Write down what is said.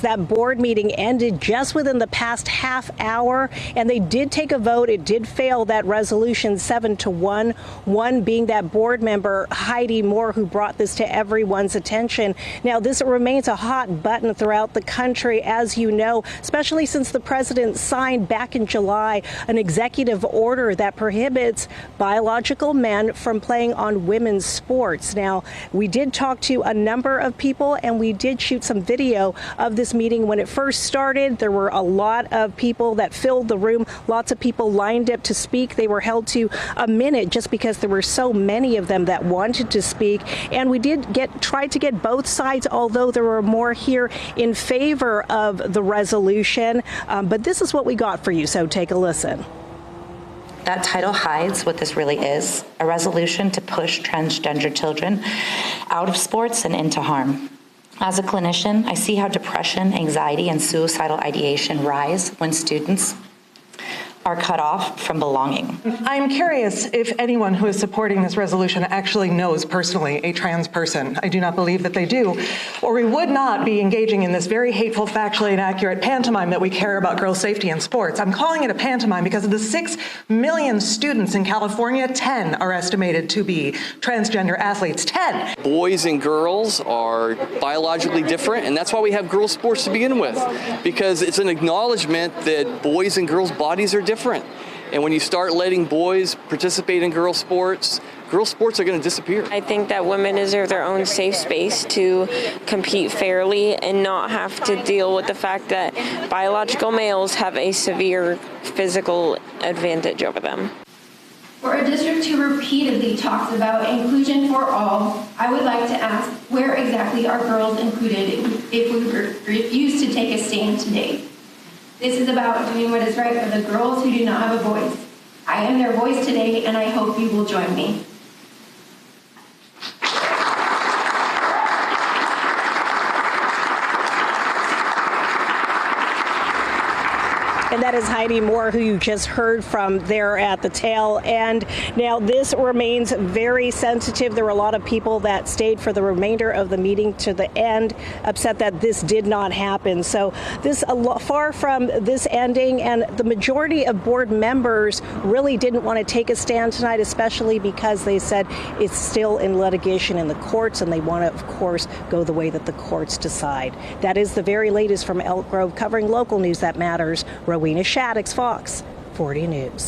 That board meeting ended just within the past half hour, and they did take a vote. It did fail that resolution 7-1, one being that board member, Heidi Moore, who brought this to everyone's attention. Now, this remains a hot button throughout the country, as you know, especially since the president signed back in July an executive order that prohibits biological men from playing on women's sports. Now, we did talk to a number of people, and we did shoot some video of this meeting. When it first started, there were a lot of people that filled the room. Lots of people lined up to speak. They were held to a minute just because there were so many of them that wanted to speak. And we did try to get both sides, although there were more here in favor of the resolution. But this is what we got for you, so take a listen. That title hides what this really is, a resolution to push transgender children out of sports and into harm. As a clinician, I see how depression, anxiety, and suicidal ideation rise when students are cut off from belonging. I'm curious if anyone who is supporting this resolution actually knows personally a trans person. I do not believe that they do, or we would not be engaging in this very hateful, factually inaccurate pantomime that we care about girls' safety in sports. I'm calling it a pantomime because of the 6 million students in California, 10 are estimated to be transgender athletes. 10. Boys and girls are biologically different, and that's why we have girls' sports to begin with, because it's an acknowledgement that boys and girls' bodies are different. And when you start letting boys participate in girls' sports are going to disappear. I think that women deserve their own safe space to compete fairly and not have to deal with the fact that biological males have a severe physical advantage over them. For a district who repeatedly talks about inclusion for all, I would like to ask, where exactly are girls included if we refuse to take a stand today? This is about doing what is right for the girls who do not have a voice. I am their voice today, and I hope you will join me. And that is Heidi Moore, who you just heard from there at the tail end. Now, this remains very sensitive. There were a lot of people that stayed for the remainder of the meeting to the end, upset that this did not happen. So this far from this ending, and the majority of board members really didn't want to take a stand tonight, especially because they said it's still in litigation in the courts, and they want to, of course, go the way that the courts decide. That is the very latest from Elk Grove, covering local news that matters. Rowena Shaddix, Fox 40 News.